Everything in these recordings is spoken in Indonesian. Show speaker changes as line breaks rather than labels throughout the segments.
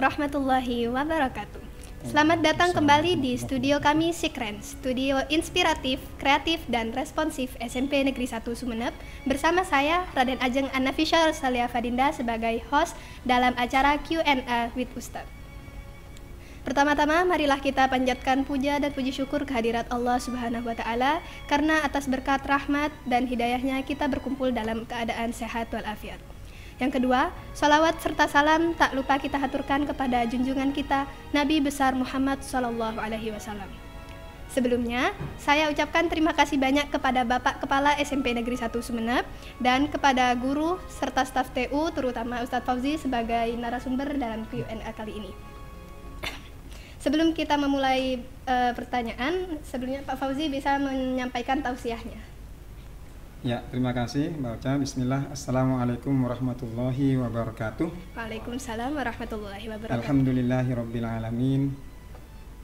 warahmatullahi wabarakatuh. Selamat datang kembali di studio kami Sikren, studio inspiratif, kreatif, dan responsif SMP Negeri 1 Sumeneb. Bersama saya, Raden Ajeng Annafisha Rosalia Fadinda sebagai host dalam acara Q&A with Ustadz. Pertama-tama, marilah kita panjatkan puja dan puji syukur kehadirat Allah Subhanahu wa Ta'ala, karena atas berkat rahmat dan hidayahnya kita berkumpul dalam keadaan sehat walafiat. Yang kedua, salawat serta salam tak lupa kita haturkan kepada junjungan kita Nabi besar Muhammad SAW. Sebelumnya, saya ucapkan terima kasih banyak kepada Bapak Kepala SMP Negeri 1 Sumeneb dan kepada guru serta staf TU, terutama Ustadz Fauzi sebagai narasumber dalam Q&A kali ini. Sebelum kita memulai pertanyaan, sebelumnya Pak Fauzi bisa menyampaikan tausiahnya.
Ya, terima kasih Mbak Ocha. Bismillah. Assalamualaikum warahmatullahi wabarakatuh.
Waalaikumsalam warahmatullahi wabarakatuh.
Alhamdulillahi rabbil alamin.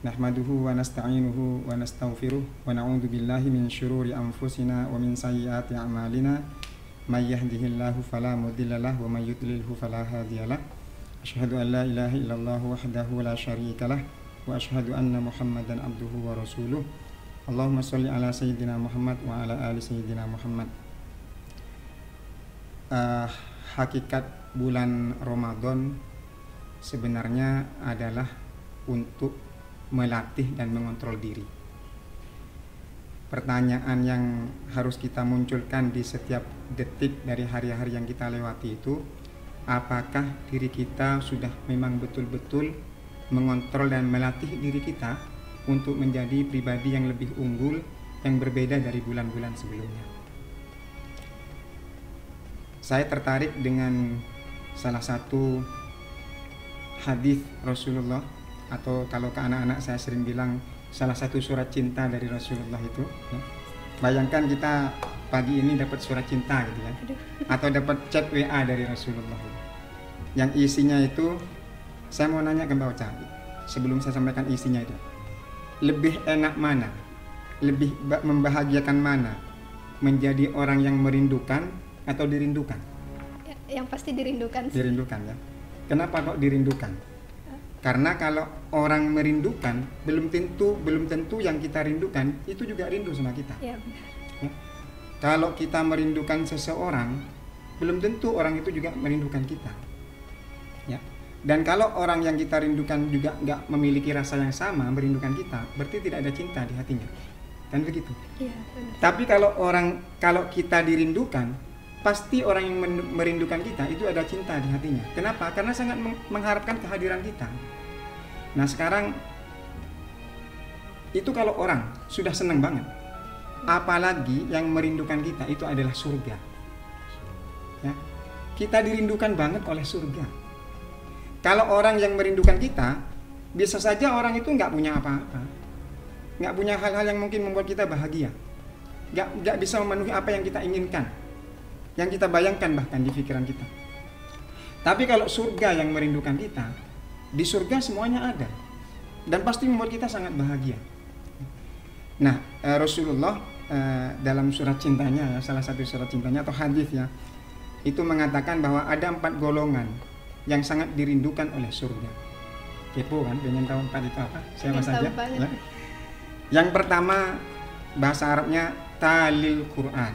Nahmaduhu wa nasta'inuhu wa nastaghfiruh wa na'udzu billahi min syururi anfusina wa min sayyiati a'malina. May yahdihillahu fala mudhillalah wa may yudlilhu fala hadiyalah. Asyhadu an la ilaha illallah wahdahu la syarikalah wa asyhadu anna Muhammadan abduhu wa rasuluh. Allahumma sholli ala sayyidina Muhammad wa ala ali sayyidina Muhammad. Hakikat bulan Ramadan sebenarnya adalah untuk melatih dan mengontrol diri. Pertanyaan yang harus kita munculkan di setiap detik dari hari-hari yang kita lewati itu, apakah diri kita sudah memang betul-betul mengontrol dan melatih diri kita untuk menjadi pribadi yang lebih unggul, yang berbeda dari bulan-bulan sebelumnya. Saya tertarik dengan salah satu hadis Rasulullah, atau kalau ke anak-anak saya sering bilang salah satu surat cinta dari Rasulullah itu. Bayangkan kita pagi ini dapat surat cinta gitu ya, atau dapat chat WA dari Rasulullah yang isinya itu, saya mau nanya ke Mbak Ocha sebelum saya sampaikan isinya itu. Lebih enak mana? Lebih membahagiakan mana? Menjadi orang yang merindukan atau dirindukan?
Yang pasti dirindukan.
Dirindukan ya. Kenapa kok dirindukan? Karena kalau orang merindukan, belum tentu yang kita rindukan itu juga rindu sama kita.
Ya, benar.
Ya. Kalau kita merindukan seseorang, belum tentu orang itu juga merindukan kita. Ya. Dan kalau orang yang kita rindukan juga nggak memiliki rasa yang sama merindukan kita, berarti tidak ada cinta di hatinya, kan begitu?
Iya, benar.
Tapi kalau kita dirindukan, pasti orang yang merindukan kita itu ada cinta di hatinya. Kenapa? Karena sangat mengharapkan kehadiran kita. Nah sekarang itu kalau orang sudah senang banget, apalagi yang merindukan kita itu adalah surga. Ya, kita dirindukan banget oleh surga. Kalau orang yang merindukan kita, bisa saja orang itu nggak punya apa-apa, nggak punya hal-hal yang mungkin membuat kita bahagia, nggak bisa memenuhi apa yang kita inginkan, yang kita bayangkan bahkan di pikiran kita. Tapi kalau surga yang merindukan kita, di surga semuanya ada, dan pasti membuat kita sangat bahagia. Nah, Rasulullah dalam surat cintanya, salah satu surat cintanya atau hadis ya, itu mengatakan bahwa ada 4 golongan yang sangat dirindukan oleh surga. Kepo kan, pengen tahu 4 itu apa? Siapa saja? Ya. Yang pertama, bahasa Arabnya talil Quran.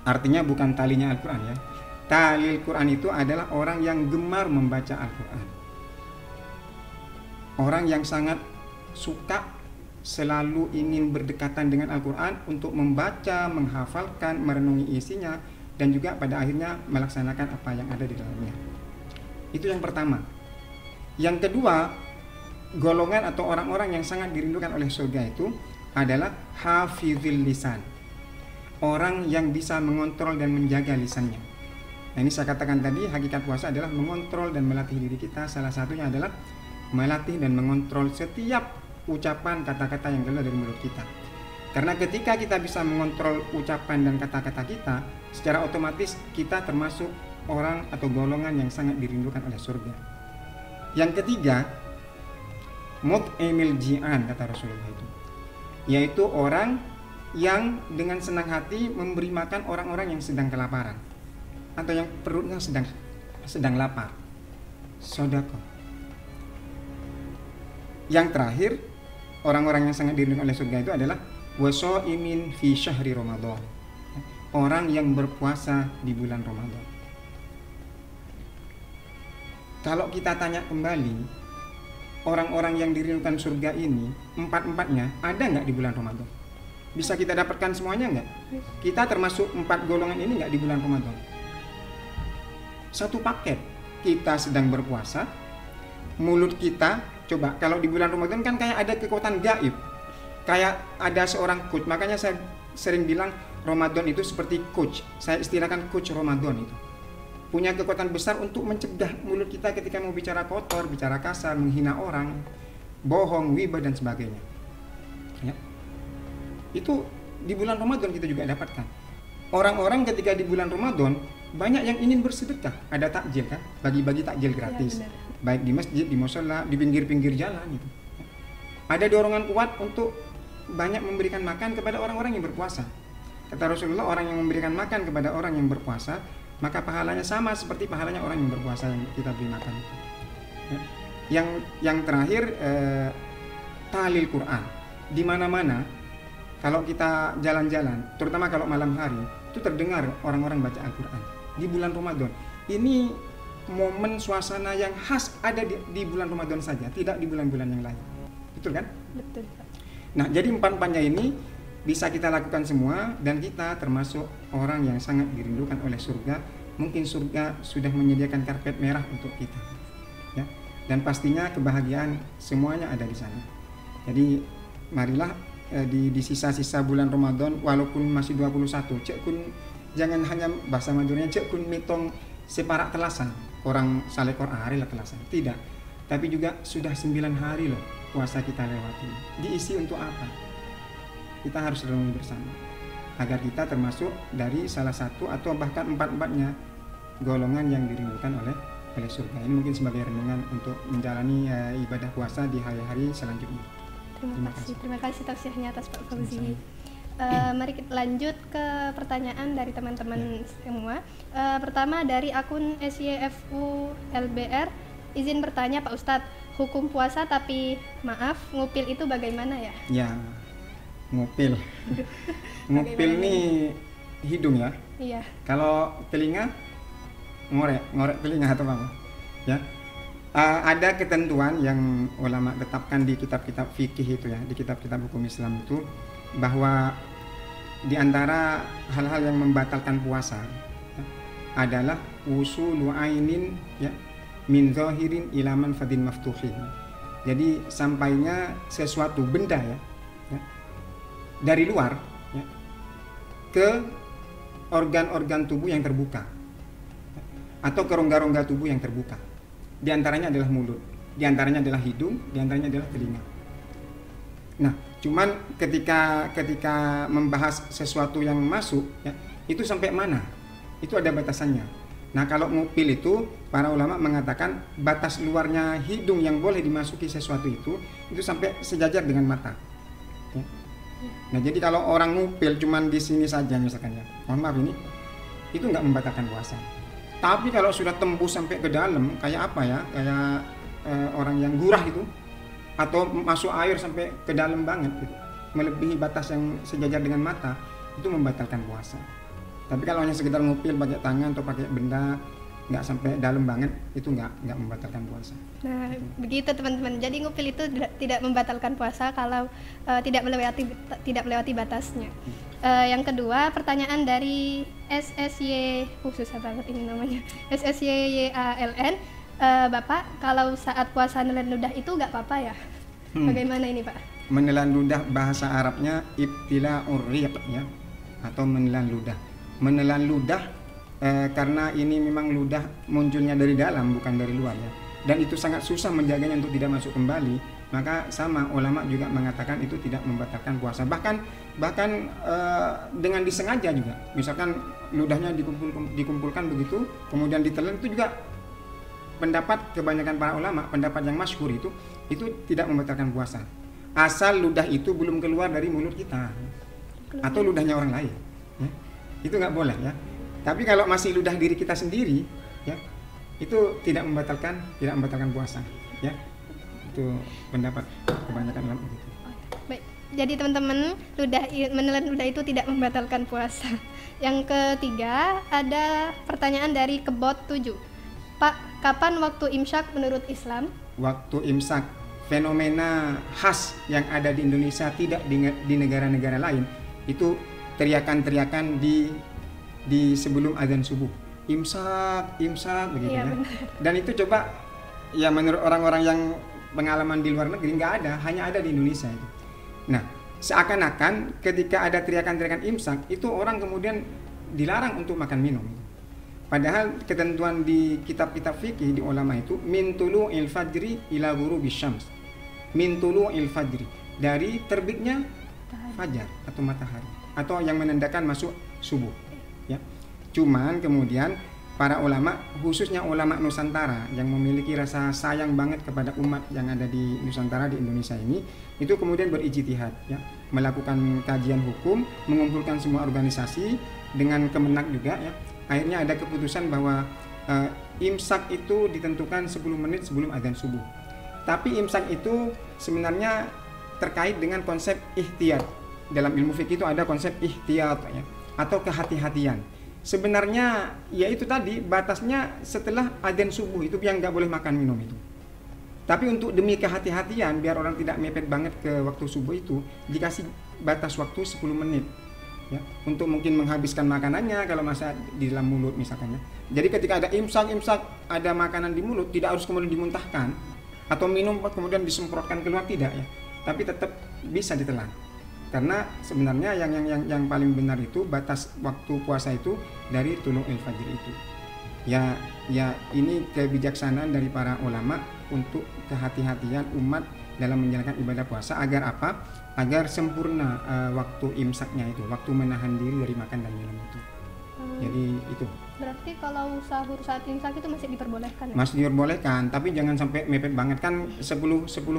Artinya bukan talinya Al-Quran ya. Talil Quran itu adalah orang yang gemar membaca Al-Quran. Orang yang sangat suka selalu ingin berdekatan dengan Al-Quran untuk membaca, menghafalkan, merenungi isinya, dan juga pada akhirnya melaksanakan apa yang ada di dalamnya. Itu yang pertama. Yang kedua, golongan atau orang-orang yang sangat dirindukan oleh surga itu adalah hafizil lisan. Orang yang bisa mengontrol dan menjaga lisannya. Nah ini saya katakan tadi, hakikat puasa adalah mengontrol dan melatih diri kita. Salah satunya adalah melatih dan mengontrol setiap ucapan kata-kata yang keluar dari mulut kita. Karena ketika kita bisa mengontrol ucapan dan kata-kata kita, secara otomatis kita termasuk orang atau golongan yang sangat dirindukan oleh surga. Yang ketiga, mut'imil ji'an kata Rasulullah itu, yaitu orang yang dengan senang hati memberi makan orang-orang yang sedang kelaparan atau yang perutnya sedang lapar. Sedekah. Yang terakhir, orang-orang yang sangat dirindukan oleh surga itu adalah wasaimin fi syahri Ramadan. Orang yang berpuasa di bulan Ramadan. Kalau kita tanya kembali, orang-orang yang dirindukan surga ini, empat-empatnya ada nggak di bulan Ramadan? Bisa kita dapatkan semuanya nggak? Kita termasuk 4 golongan ini nggak di bulan Ramadan? Satu paket. Kita sedang berpuasa, mulut kita, coba kalau di bulan Ramadan kan kayak ada kekuatan gaib, kayak ada seorang coach. Makanya saya sering bilang Ramadan itu seperti coach. Saya istilahkan coach Ramadan itu punya kekuatan besar untuk mencegah mulut kita ketika mau bicara kotor, bicara kasar, menghina orang, bohong, ghibah dan sebagainya. Ya. Itu di bulan Ramadan kita juga dapatkan. Orang-orang ketika di bulan Ramadan banyak yang ingin bersedekah, ada takjil kan, bagi-bagi takjil gratis, ya, baik di masjid, di mushola, di pinggir-pinggir jalan gitu. Ada dorongan kuat untuk banyak memberikan makan kepada orang-orang yang berpuasa. Kata Rasulullah, orang yang memberikan makan kepada orang yang berpuasa, maka pahalanya sama seperti pahalanya orang yang berpuasa yang kita beri makan. Ya. Yang terakhir, tahlil Quran. Di mana-mana, kalau kita jalan-jalan, terutama kalau malam hari, itu terdengar orang-orang baca Al-Quran. Di bulan Ramadan, ini momen suasana yang khas ada di bulan Ramadan saja, tidak di bulan-bulan yang lain. Betul kan?
Betul.
Nah, jadi 4-4-nya ini bisa kita lakukan semua, dan kita termasuk orang yang sangat dirindukan oleh surga. Mungkin surga sudah menyediakan karpet merah untuk kita, ya. Dan pastinya kebahagiaan semuanya ada di sana. Jadi marilah di sisa-sisa bulan Ramadan, walaupun masih 21, cek kun jangan hanya bahasa Maduranya cek kun mitong separak telasan, orang salekor hari lah telasan. Tidak. Tapi juga sudah 9 hari loh puasa kita lewati. Diisi untuk apa? Kita harus renungi bersama agar kita termasuk dari salah satu atau bahkan 4-4-nya golongan yang dirindukan oleh surga. Ini mungkin sebagai renungan untuk menjalani ibadah puasa di hari-hari selanjutnya.
Terima kasih tafsirnya atas Pak Fauzi. Mari kita lanjut ke pertanyaan dari teman-teman semua. Pertama dari akun SYFU LBR, izin bertanya Pak Ustadz, hukum puasa tapi maaf ngupil itu bagaimana ya?
Ya, ngupil. Ngupil nih hidung ya.
Iya.
Kalau telinga ngorek telinga atau apa? Ya. Ada ketentuan yang ulama tetapkan di kitab-kitab fikih itu ya, di kitab-kitab hukum Islam itu, bahwa di antara hal-hal yang membatalkan puasa ya, adalah usulu ainin ya min zahirin ila manfadin maftuhin. Jadi sampainya sesuatu benda ya dari luar ya, ke organ-organ tubuh yang terbuka atau ke rongga-rongga tubuh yang terbuka. Di antaranya adalah mulut, di antaranya adalah hidung, di antaranya adalah telinga. Nah, cuman ketika membahas sesuatu yang masuk ya, itu sampai mana? Itu ada batasannya. Nah, kalau ngupil itu para ulama mengatakan batas luarnya hidung yang boleh dimasuki sesuatu itu sampai sejajar dengan mata. Ya. Nah, jadi kalau orang ngupil cuman di sini saja misalkan ya, mohon maaf ini, itu nggak membatalkan puasa. Tapi kalau sudah tembus sampai ke dalam, kayak apa ya, kayak orang yang gurah itu, atau masuk air sampai ke dalam banget, gitu, melebihi batas yang sejajar dengan mata, itu membatalkan puasa. Tapi kalau hanya sekedar ngupil pakai tangan atau pakai benda, nggak sampai dalam banget, itu nggak membatalkan puasa.
Nah, begitu teman-teman. Jadi ngupil itu tidak membatalkan puasa kalau tidak melewati batasnya. Yang kedua, pertanyaan dari SSY, susah banget ini namanya, SSYYALN. Bapak, kalau saat puasa nelan ludah itu nggak apa-apa ya? Bagaimana ini Pak?
Menelan ludah bahasa Arabnya ibtila'ur riq ya, atau menelan ludah. Menelan ludah karena ini memang ludah munculnya dari dalam bukan dari luar ya, dan itu sangat susah menjaganya untuk tidak masuk kembali, maka sama ulama juga mengatakan itu tidak membatalkan puasa. Bahkan dengan disengaja juga, misalkan ludahnya dikumpulkan begitu kemudian ditelan, itu juga pendapat kebanyakan para ulama, pendapat yang masyhur itu tidak membatalkan puasa asal ludah itu belum keluar dari mulut kita atau ludahnya orang lain ya. Itu nggak boleh ya. Tapi kalau masih ludah diri kita sendiri ya, itu tidak membatalkan puasa ya. Itu pendapat kebanyakan ulama gitu.
Baik. Jadi teman-teman, menelan ludah itu tidak membatalkan puasa. Yang ketiga, ada pertanyaan dari Kebot 7. Pak, kapan waktu imsak menurut Islam?
Waktu imsak, fenomena khas yang ada di Indonesia tidak di negara-negara lain, itu teriakan-teriakan di sebelum azan subuh. Imsak begitu ya. Dan itu coba ya menurut orang-orang yang pengalaman di luar negeri nggak ada, hanya ada di Indonesia itu. Nah, seakan-akan ketika ada teriakan-teriakan imsak itu orang kemudian dilarang untuk makan minum. Padahal ketentuan di kitab-kitab fikih di ulama itu min tulu'il fajri ila ghurubis syams. Min tulu'il fajri, dari terbitnya fajar atau matahari, atau yang menandakan masuk subuh ya. Cuman kemudian para ulama, khususnya ulama Nusantara yang memiliki rasa sayang banget kepada umat yang ada di Nusantara, di Indonesia ini, itu kemudian berijtihad ya, melakukan kajian hukum, mengumpulkan semua organisasi dengan kemenak juga ya. Akhirnya ada keputusan bahwa imsak itu ditentukan 10 menit sebelum azan subuh. Tapi imsak itu sebenarnya terkait dengan konsep ihtiyat. Dalam ilmu fikih itu ada konsep ihtiyat ya, atau kehati-hatian. Sebenarnya ya itu tadi batasnya setelah azan subuh itu yang nggak boleh makan minum itu. Tapi untuk demi kehati-hatian biar orang tidak mepet banget ke waktu subuh itu dikasih batas waktu 10 menit ya, untuk mungkin menghabiskan makanannya kalau masa di dalam mulut misalkan ya. Jadi ketika ada imsak ada makanan di mulut tidak harus kemudian dimuntahkan atau minum kemudian disemprotkan keluar, tidak ya. Tapi tetap bisa ditelan. Karena sebenarnya yang paling benar itu batas waktu puasa itu dari tulu'il fajr itu. Ya ini kebijaksanaan dari para ulama untuk kehati-hatian umat dalam menjalankan ibadah puasa agar apa? Agar sempurna waktu imsaknya itu, waktu menahan diri dari makan dan minum itu. Jadi itu.
Berarti kalau sahur saat imsak itu masih diperbolehkan ya?
Masih diperbolehkan, tapi jangan sampai mepet banget kan 10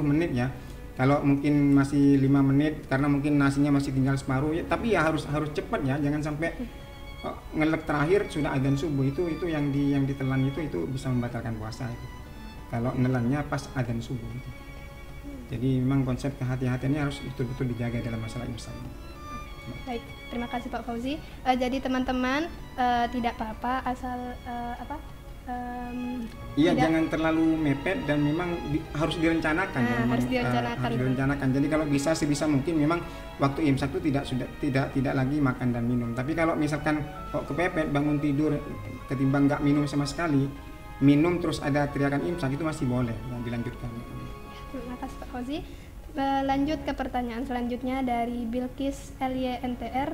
menit ya. Kalau mungkin masih 5 menit karena mungkin nasinya masih tinggal separuh ya, tapi ya harus cepat ya, jangan sampai ngelek terakhir sudah azan subuh itu yang ditelan itu bisa membatalkan puasa itu. Kalau nelannya pas azan subuh itu. Jadi memang konsep kehati-hatiannya harus betul-betul dijaga dalam masalah imsak.
Baik, terima kasih Pak Fauzi. Jadi teman-teman tidak apa-apa asal
iya, jangan terlalu mepet dan memang harus direncanakan.
Harus direncanakan.
Jadi kalau bisa sebisa mungkin memang waktu imsak itu tidak lagi makan dan minum. Tapi kalau misalkan kok kepepet bangun tidur ketimbang nggak minum sama sekali, minum terus ada teriakan imsak itu masih boleh yang dilanjutkan.
Terima kasih Pak Fauzi. Lanjut ke pertanyaan selanjutnya dari Bilkis LYNTR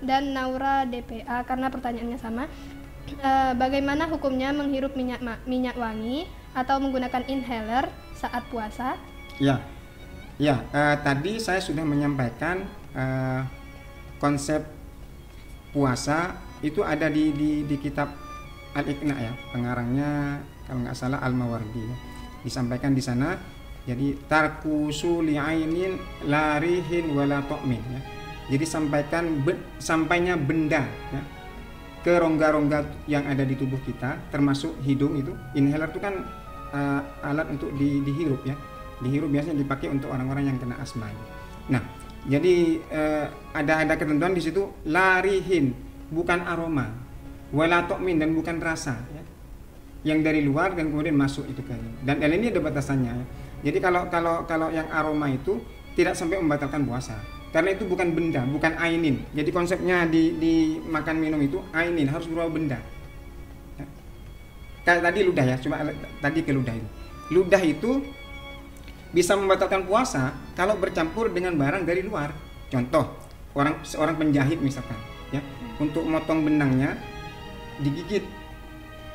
dan Naura DPA karena pertanyaannya sama. Bagaimana hukumnya menghirup minyak wangi atau menggunakan inhaler saat puasa?
Ya, tadi saya sudah menyampaikan konsep puasa itu ada di kitab Al-Iqna ya, pengarangnya kalau nggak salah Al-Mawardi ya. Disampaikan di sana. Jadi tarkusu li'ainin larihin wala to'min ya. Jadi sampainya benda ya ke rongga-rongga yang ada di tubuh kita, termasuk hidung itu. Inhaler itu kan alat untuk dihirup ya. Dihirup biasanya dipakai untuk orang-orang yang kena asma. Nah, jadi ada ketentuan di situ larihin, bukan aroma, wala to'min dan bukan rasa ya. Yang dari luar dan kemudian masuk itu kan. Dan ini ada batasannya ya. Jadi kalau yang aroma itu tidak sampai membatalkan puasa. Karena itu bukan benda, bukan ainin. Jadi konsepnya di makan minum itu ainin, harus berupa benda. Ya. Kayak tadi ludah ya, cuma tadi ke ludah itu. Ludah itu bisa membatalkan puasa kalau bercampur dengan barang dari luar. Contoh, seorang penjahit misalkan, ya, untuk motong benangnya digigit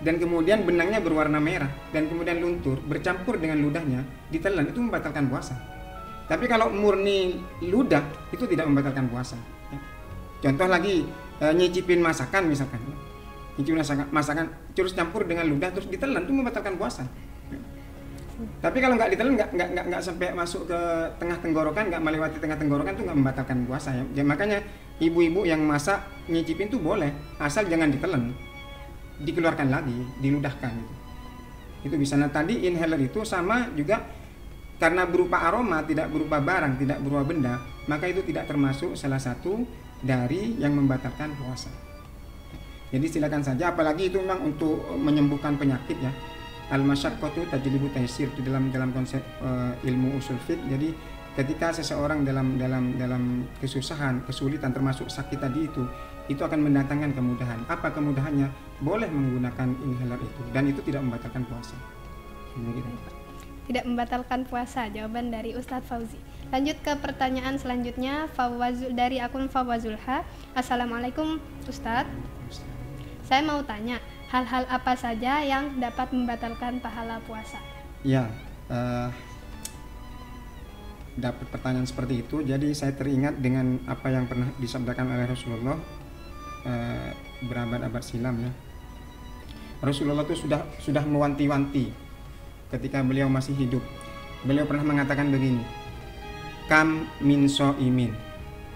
dan kemudian benangnya berwarna merah dan kemudian luntur bercampur dengan ludahnya ditelan, itu membatalkan puasa. Tapi kalau murni ludah itu tidak membatalkan puasa ya. Contoh lagi nyicipin masakan misalkan ya. Nyicipin masakan terus campur dengan ludah terus ditelan, itu membatalkan puasa ya. Tapi kalau nggak ditelan, nggak sampai masuk ke tengah tenggorokan, nggak melewati tengah tenggorokan, itu nggak membatalkan puasa ya. Jadi, makanya ibu-ibu yang masak nyicipin itu boleh asal jangan ditelan, dikeluarkan lagi, diludahkan gitu. Itu bisa. Nah tadi inhaler itu sama juga karena berupa aroma, tidak berupa barang, tidak berupa benda, maka itu tidak termasuk salah satu dari yang membatalkan puasa. Jadi silakan saja, apalagi itu memang untuk menyembuhkan penyakit ya. Al-masyaqqatu tajlibu taysir, itu dalam konsep ilmu usul fiqh. Jadi ketika seseorang dalam kesusahan, kesulitan, termasuk sakit tadi itu akan mendatangkan kemudahan. Apa kemudahannya? Boleh menggunakan inhaler itu, dan itu tidak membatalkan puasa. Begitu.
Tidak membatalkan puasa, jawaban dari Ustadz Fauzi. Lanjut ke pertanyaan selanjutnya, dari akun Fawazulha. Assalamualaikum Ustadz, saya mau tanya, hal-hal apa saja yang dapat membatalkan pahala puasa?
Ya, dapat pertanyaan seperti itu. Jadi saya teringat dengan apa yang pernah disabdakan oleh Rasulullah berabad-abad silam ya. Rasulullah itu sudah mewanti-wanti ketika beliau masih hidup. Beliau pernah mengatakan begini, kam min so'imin,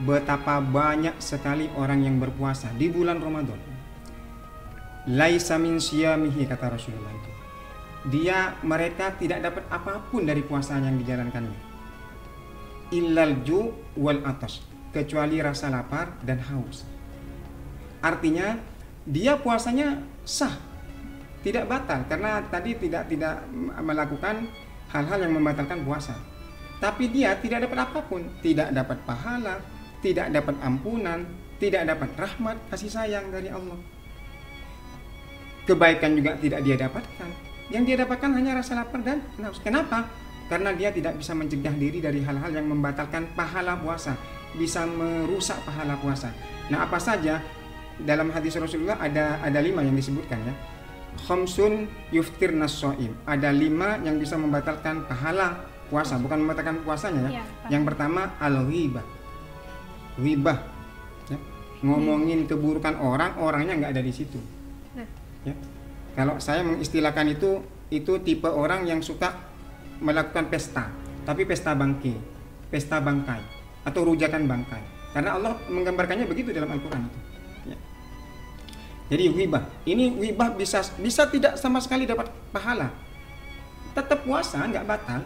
betapa banyak sekali orang yang berpuasa di bulan Ramadan, laisa min siyamihi, kata Rasulullah itu, mereka tidak dapat apapun dari puasa yang dijalankannya, illal ju wal atas, kecuali rasa lapar dan haus. Artinya dia puasanya sah, tidak batal, karena tadi tidak melakukan hal-hal yang membatalkan puasa. Tapi dia tidak dapat apapun, tidak dapat pahala, tidak dapat ampunan, tidak dapat rahmat, kasih sayang dari Allah. Kebaikan juga tidak dia dapatkan. Yang dia dapatkan hanya rasa lapar dan haus. Kenapa? Karena dia tidak bisa mencegah diri dari hal-hal yang membatalkan pahala puasa, bisa merusak pahala puasa. Nah, apa saja? Dalam hadis Rasulullah ada 5 yang disebutkan ya. Khamsun yuftirnas shaim, ada 5 yang bisa membatalkan pahala puasa, bukan membatalkan puasanya ya. Yang pertama al-ghibah. Ghibah ya. Ngomongin keburukan orang, orangnya nggak ada di situ. Ya. Kalau saya mengistilahkan itu tipe orang yang suka melakukan pesta, tapi pesta bangkai, pesta bangkai atau rujakan bangkai. Karena Allah menggambarkannya begitu dalam Al-Qur'an itu. Ya. Jadi ghibah, ini ghibah bisa tidak sama sekali dapat pahala, tetap puasa nggak batal,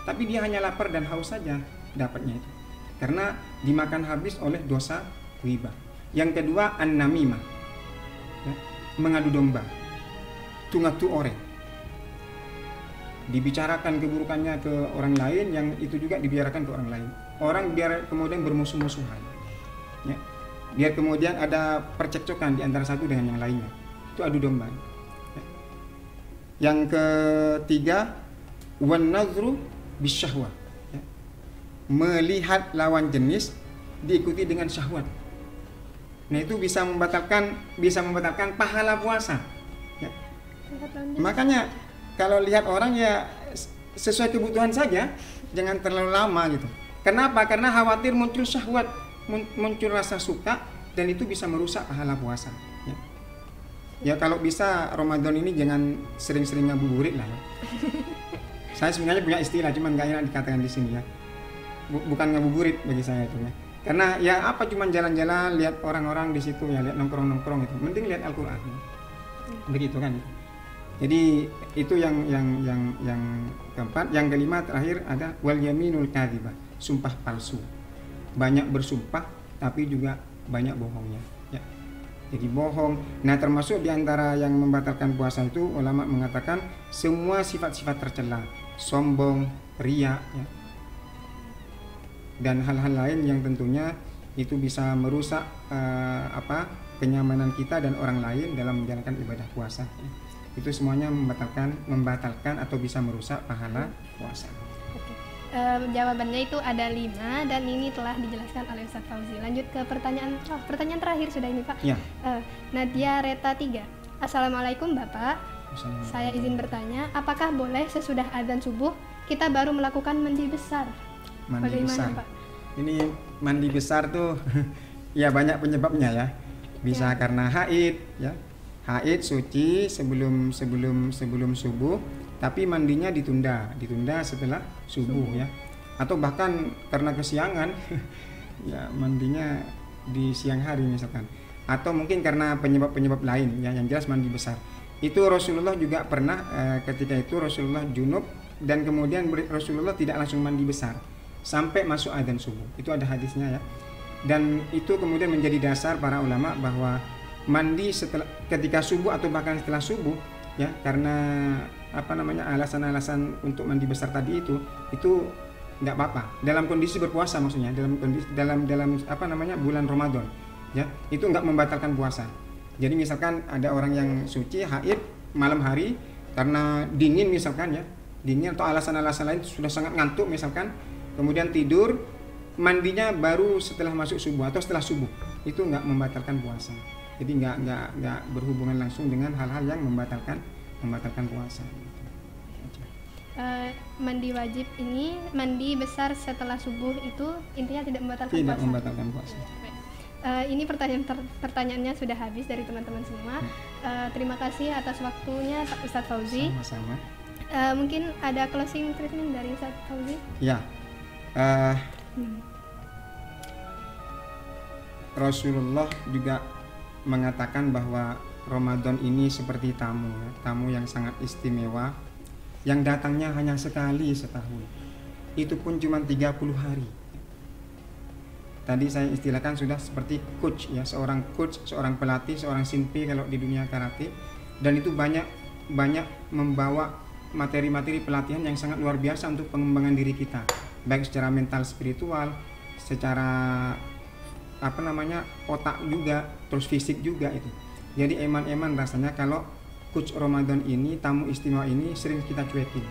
tapi dia hanya lapar dan haus saja dapatnya itu, karena dimakan habis oleh dosa ghibah. Yang kedua an-namimah ya, mengadu domba, tungatu ore, dibicarakan keburukannya ke orang lain, yang itu juga dibiarkan ke orang lain. Orang biar kemudian bermusuh-musuhan ya. Biar kemudian ada percekcokan di antara satu dengan yang lainnya. Itu adu domba. Yang ketiga, wan nazru bisyahwah. Ya. Melihat lawan jenis diikuti dengan syahwat. Nah, itu bisa membatalkan pahala puasa. Ya. Makanya kalau lihat orang ya sesuai kebutuhan saja, jangan terlalu lama gitu. Kenapa? Karena khawatir muncul syahwat, muncul rasa suka, dan itu bisa merusak pahala puasa ya. Ya kalau bisa Ramadan ini jangan sering-sering ngabuburit lah ya. Saya sebenarnya punya istilah, cuman nggak enak dikatakan di sini ya. Bukan ngabuburit bagi saya itu ya. Karena ya apa, cuman jalan-jalan lihat orang-orang di situ ya, lihat nongkrong-nongkrong itu. Mending lihat Al-Qur'an. Begitu kan. Jadi itu yang keempat. Yang kelima terakhir ada wal yaminul kadzibah, sumpah palsu. Banyak bersumpah tapi juga banyak bohongnya ya. Jadi bohong. Nah, termasuk diantara yang membatalkan puasa itu ulama mengatakan semua sifat-sifat tercela, sombong, riya ya, dan hal-hal lain yang tentunya itu bisa merusak kenyamanan kita dan orang lain dalam menjalankan ibadah puasa ya. Itu semuanya membatalkan atau bisa merusak pahala puasa.
Jawabannya itu ada 5 dan ini telah dijelaskan oleh Ustadz Fauzi. Lanjut ke pertanyaan terakhir sudah ini Pak.
Ya.
Nadia Reta 3. Assalamualaikum Bapak. Saya izin bertanya, apakah boleh sesudah azan subuh kita baru melakukan mandi besar?
Mandi
Bagaimana
besar.
Pak?
Ini mandi besar tuh ya banyak penyebabnya ya. Bisa karena haid ya. Haid suci sebelum subuh, tapi mandinya ditunda setelah subuh ya. Atau bahkan karena kesiangan ya mandinya di siang hari misalkan. Atau mungkin karena penyebab lain ya, yang jelas mandi besar. Itu Rasulullah juga pernah ketika itu Rasulullah junub dan kemudian Rasulullah tidak langsung mandi besar sampai masuk adzan subuh. Itu ada hadisnya ya. Dan itu kemudian menjadi dasar para ulama bahwa mandi ketika subuh atau bahkan setelah subuh ya, karena alasan-alasan untuk mandi besar tadi itu nggak apa-apa dalam kondisi berpuasa, maksudnya dalam kondisi dalam bulan Ramadan ya, itu nggak membatalkan puasa. Jadi misalkan ada orang yang suci haid malam hari karena dingin misalkan ya, dingin atau alasan-alasan lain, sudah sangat ngantuk misalkan, kemudian tidur, mandinya baru setelah masuk subuh atau setelah subuh, itu nggak membatalkan puasa. Jadi nggak berhubungan langsung dengan hal-hal yang membatalkan puasa.
Mandi wajib ini, mandi besar setelah subuh itu intinya tidak membatalkan puasa.
Tidak membatalkan puasa.
Ini pertanyaannya sudah habis dari teman-teman semua. Terima kasih atas waktunya Ustadz Fauzi.
Sama-sama.
Mungkin ada closing statement dari Ustadz Fauzi?
Ya. Rasulullah juga mengatakan bahwa Ramadan ini seperti tamu yang sangat istimewa, yang datangnya hanya sekali setahun, itu pun cuma 30 hari. Tadi saya istilahkan sudah seperti coach ya, seorang pelatih, seorang shinpei kalau di dunia karate, dan itu banyak membawa materi-materi pelatihan yang sangat luar biasa untuk pengembangan diri kita, baik secara mental, spiritual, secara otak juga, terus fisik juga itu. Jadi eman-eman rasanya kalau coach Ramadan ini, tamu istimewa ini sering kita cuekin.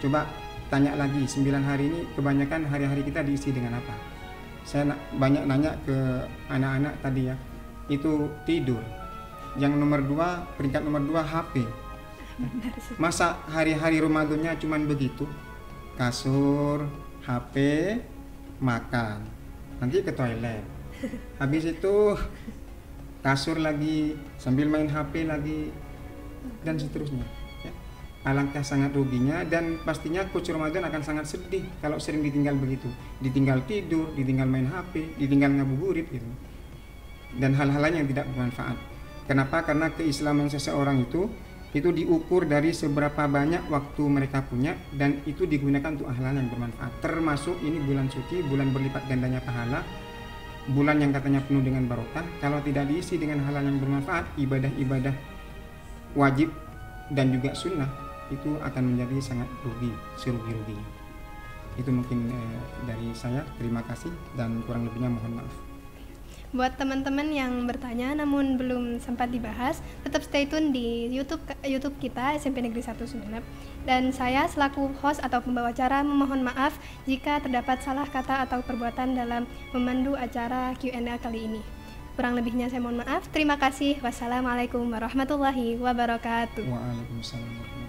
Coba tanya lagi, 9 hari ini kebanyakan hari-hari kita diisi dengan apa? Saya banyak nanya ke anak-anak tadi ya, itu tidur. Yang peringkat nomor 2 HP. Masa hari-hari Ramadannya cuman begitu? Kasur, HP, makan, nanti ke toilet. Habis itu kasur lagi, sambil main HP lagi, dan seterusnya ya. Alangkah sangat ruginya, dan pastinya coach Ramadan akan sangat sedih kalau sering ditinggal begitu, ditinggal tidur, ditinggal main HP, ditinggal ngabuburit gitu, dan hal-hal lain yang tidak bermanfaat. Kenapa? Karena keislaman seseorang itu diukur dari seberapa banyak waktu mereka punya, dan itu digunakan untuk hal-hal yang bermanfaat. Termasuk ini bulan suci, bulan berlipat gandanya pahala, bulan yang katanya penuh dengan barokah. Kalau tidak diisi dengan hal-hal yang bermanfaat, ibadah-ibadah wajib dan juga sunnah, itu akan menjadi sangat rugi, serugi-ruginya. Itu mungkin dari saya. Terima kasih, dan kurang lebihnya mohon maaf.
Buat teman-teman yang bertanya namun belum sempat dibahas, tetap stay tune di YouTube kita SMP Negeri 1 Sumeneb. Dan saya selaku host atau pembawa acara memohon maaf jika terdapat salah kata atau perbuatan dalam memandu acara Q&A kali ini. Kurang lebihnya saya mohon maaf. Terima kasih. Wassalamualaikum warahmatullahi wabarakatuh.
Waalaikumsalam.